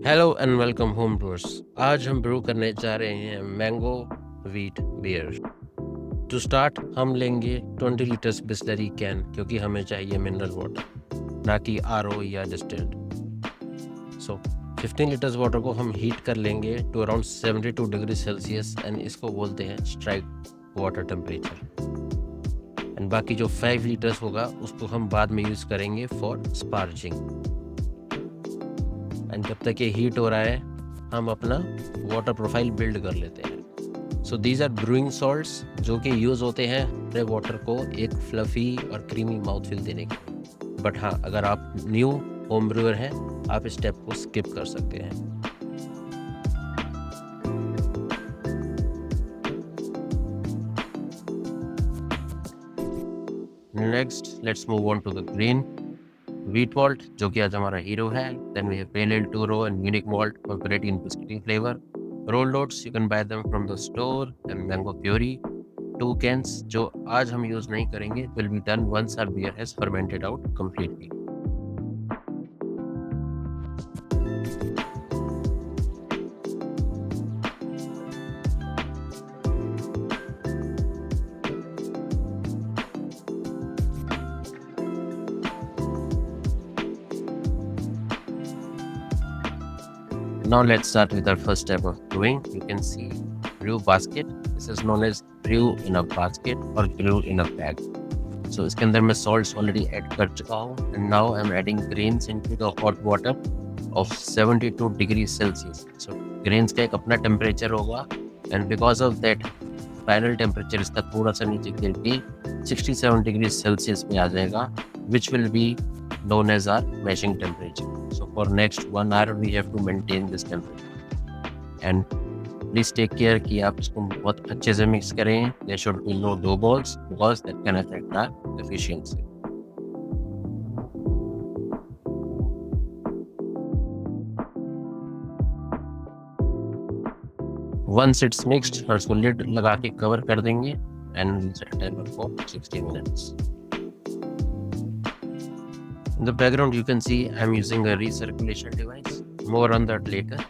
Hello and welcome home brewers. आज हम brew करने जा रहे हैं mango wheat beer. To start हम लेंगे 20 लीटर्स बिस्लरी कैन क्योंकि हमें चाहिए मिनरल वाटर, ना कि आरओ या डिस्टिल्ड। सो 15 लीटर्स वाटर को हम हीट कर लेंगे to around 72 degree Celsius and इसको बोलते हैं स्ट्राइक वाटर टेम्परेचर। एंड बाकी जो 5 लीटर्स होगा उसको हम बाद में यूज़ करेंगे फॉर स्पार्जिंग। एंड जब तक ये हीट हो रहा है हम अपना वाटर प्रोफाइल बिल्ड कर लेते हैं। So these are brewing salts जो कि यूज़ होते हैं अपने वाटर को एक फ्लफ़ी और क्रीमी माउथफील देने के लिए। बट हाँ, अगर आप न्यू होम ब्रूअर हैं आप इस स्टेप को स्किप कर सकते हैं। Next let's move on to the green wheat malt जो कि आज हमारा हीरो है। Then we have pale ale two row and unique malt for variety and biscuity flavor. Rolled oats you can buy them from the store and mango puree 2 cans जो आज हम use नहीं करेंगे will be done once our beer has fermented out completely. Now let's start with our first step of brewing. You can see brew basket. This is known as brew in a basket or brew in a bag. So इसके अंदर मैं salts already add कर चुका हूँ and now I'm adding grains into the hot water of 72 degrees Celsius. So grains का एक अपना temperature होगा and because of that final temperature इसका थोड़ा सा नीचे गिर के 67 degrees Celsius पे आ जाएगा, which will be known as our mashing temperature. So for next 1 hour we have to maintain this temperature and please take care कि आप इसको बहुत अच्छे से मिक्स करें. There should be no dough balls because that can affect our efficiency. Once it's mixed हम इसको lid लगा के cover कर देंगे and we'll set timer for 60 minutes. In the background you can see I'm using a recirculation device. More on that later.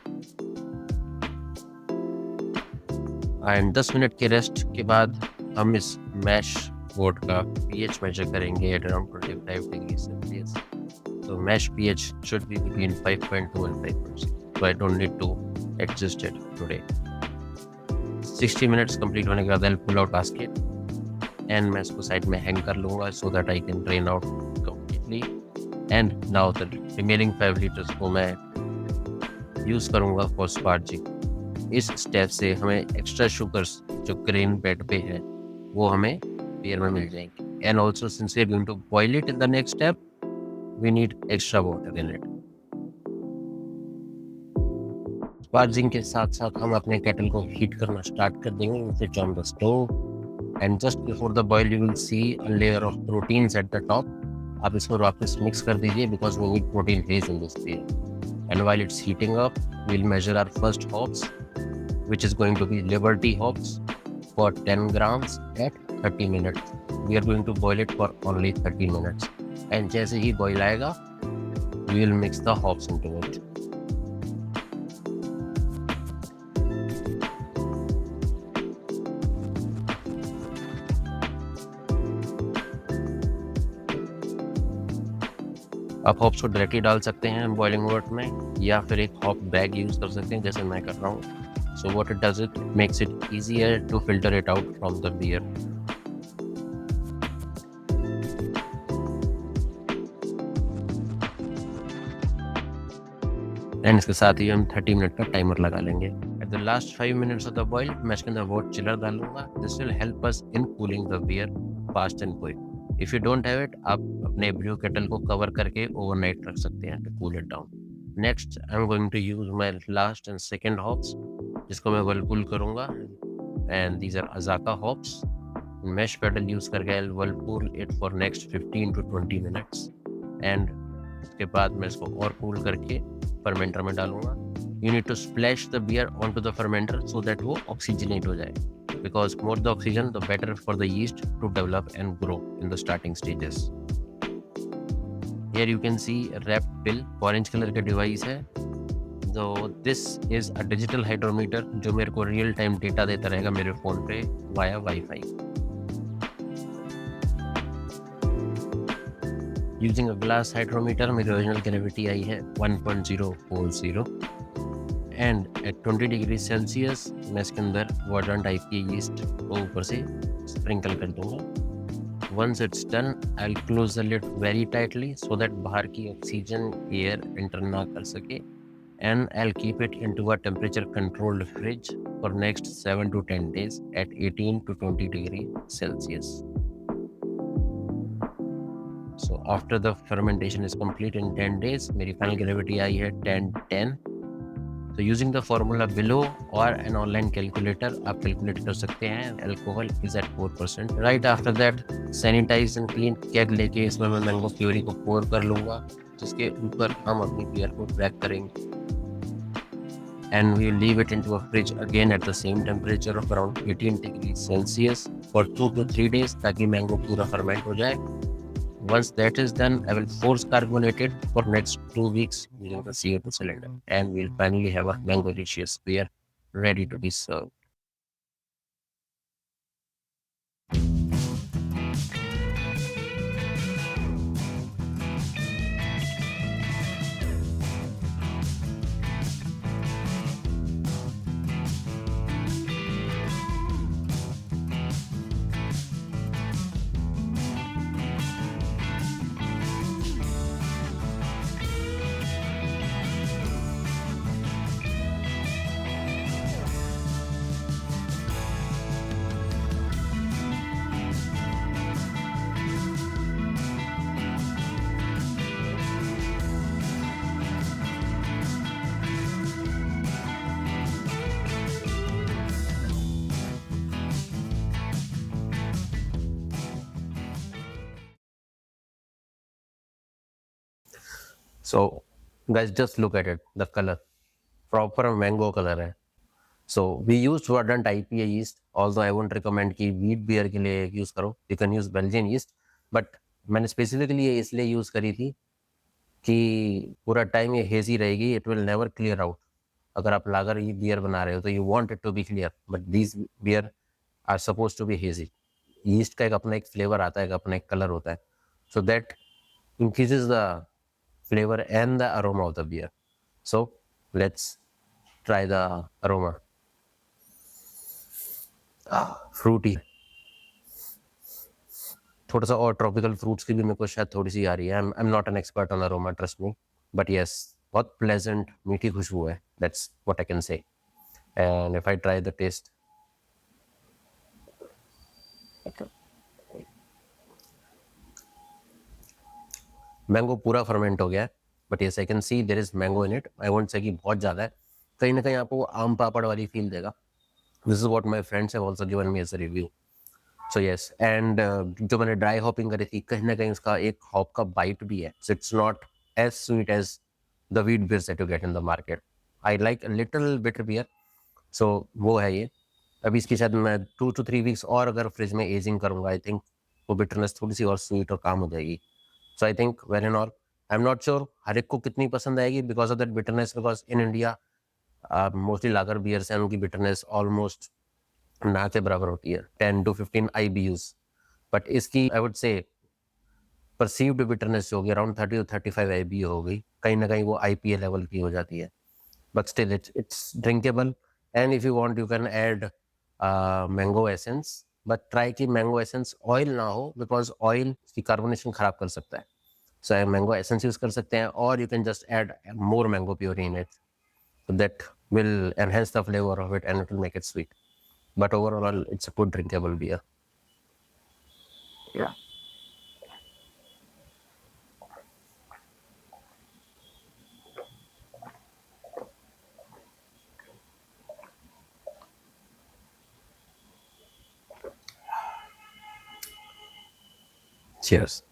And 10 minute के rest के बाद हम इस मैश बोर्ड का pH मेजर करेंगे एट अराउंड 25 डिग्री सेल्सियस. तो mash pH should be between 5.2 and 5%. So I don't need to adjust it today. 60 minutes complete होने के बाद I'll pull out basket and मैं इसको साइड में हैंग कर लूँगा so that I can drain out completely. And now the remaining 5 liters को मैं यूज़ करूँगा for sparging. इस स्टेप से हमें एक्स्ट्रा शुगर्स जो ग्रेन बेड पे है वो हमें बियर में मिल जाएंगे. And also since we are going to boil it in the next step we need extra water in it. Sparging के साथ साथ हम अपने केटल को हीट करना स्टार्ट कर देंगे. Switch on the stove and just before the boil you will see a layer of proteins at the top. आप इसको वापस मिक्स कर दीजिए because we need protein base in this beer. And while it's heating up we will measure our first hops which is going to be Liberty hops for 10 grams at 30 minutes. We are going to boil it for only 30 minutes. And जैसे ही boil आएगा, we will mix the hops into it. आप hops को directly डाल सकते हैं boiling water में या फिर एक hop bag यूज़ कर सकते हैं जैसे मैं कर रहा हूँ. So what it does, it makes it easier to filter it out from the beer. And इसके साथ ही हम 30 मिनट का टाइमर लगा लेंगे. At the last 5 minutes of the boil मैं इसके अंदर वॉट चिलर डालूंगा. This will help us in cooling the beer fast and quick. If you don't have it, आप अपने ब्रू केटल को कवर करके overnight रख सकते हैं to cool it down. Next, I'm going to use my last and second hops जिसको मैं whirlpool करूँगा. And these are Azacca hops. Mash paddle use करके I whirlpool it for next 15 to 20 minutes. And उसके बाद मैं इसको और cool करके फर्मेंटर में डालूंगा. You need to splash the beer on to the fermenter so that वो ऑक्सीजनेट हो जाए because more the oxygen the better for the yeast to develop and grow in the starting stages. Here you can see RAPT pill orange colour का device है तो this is a digital hydrometer जो मेरे को real time data देता रहेगा मेरे phone पे via wifi. Using a glass hydrometer मेरी ओरिजिनल ग्रेविटी आई है 1.040 एंड एट 20 डिग्री सेल्सियस मैं इसके अंदर वाटरन टाइप की यीस्ट को ऊपर से स्प्रिंकल कर दूंगा। Once it's done I will close the lid very tightly so that बाहर की ऑक्सीजन एयर एंटर ना कर सके, and I'll keep it into a temperature controlled fridge for next 7 to 10 days at 18 to 20 degree Celsius. So after the fermentation is complete in 10 days, मेरी final gravity आई है 1010. So using the formula below or an online calculator, आप calculate कर सकते हैं alcohol is at 4%. Right after that, sanitize and clean keg लेके इसमें मैं mango puree को pour कर लूँगा, जिसके ऊपर हम अपनी बियर को क्रैक करेंगे and we leave it into a fridge again at the same temperature of around 18 degrees Celsius for 2 to 3 days ताकि मैंगो पूरा ferment हो जाए. Once that is done, I will force carbonate it for next 2 weeks using the CO2 cylinder and we'll finally have a mango delicious beer ready to be served. So guys, just look at it, the color, proper mango color है. So we used Verdant IPA yeast, although I won't recommend कि wheat beer के लिए use करो, you can use Belgian yeast, but मैंने specifically ये इसलिए use करी थी कि पूरा टाइम ये हेजी रहेगी, it will never clear out. अगर आप लागर ये बियर बना रहे हो तो you want it to be clear, but these beer are suppose to be hazy. Yeast का एक अपना एक फ्लेवर आता है, एक अपना एक कलर होता है, so that increases the flavour and the aroma of the beer. So let's try the aroma. Fruity, थोड़ा सा और ट्रॉपिकल फ्रूट्स की भी मेरे को शायद थोड़ी सी आ रही है. I am not an expert on aroma, trust me, but yes, बहुत प्लेजेंट मीठी खुशबू है. That's what I can say. And if I try the taste, mango पूरा फर्मेंट हो गया है, but yes I can see there is mango in it. I won't say कि बहुत ज़्यादा है, कहीं ना कहीं आपको वो आम पापड़ वाली फील देगा. This is what my friends have also given me as a review. So yes, and जो मैंने ड्राई हॉपिंग करी थी, कहीं ना कहीं उसका एक हॉप का बाइट भी है. So it's not as sweet as the wheat beers that you get in the market. I like little bitter beer. So वो है ये. अभी इसकी शायद मैं 2 to 3 weeks और अगर फ्रिज में एजिंग करूँगा, आई थिंक वो बिटरनेस थोड़ी सी और स्वीट और काम हो जाएगी. So I think well and all, I am not sure हर एक को कितनी पसंद आएगी because of that bitterness, because in India mostly lager beers हैं, उनकी बिटरनेस ऑलमोस्ट ना के बराबर होती है, 10 to 15 IBUs. बट इसकी I would say perceived bitterness जो होगी अराउंड 30 to 35 IBU हो गई, कहीं ना कहीं वो IPA लेवल की हो जाती है. But still it's drinkable. And if you want you can add mango essence, but try कि मैंगो एसेंस ऑयल ना हो, बिकॉज ऑयल की कार्बोनेशन खराब कर सकता है. सो मैंगो एसेंस यूज कर सकते हैं, और you can just add more mango puree in it, so that will enhance the flavor of it and it will make it sweet. But overall, it's a good drinkable beer. Yeah. Cheers.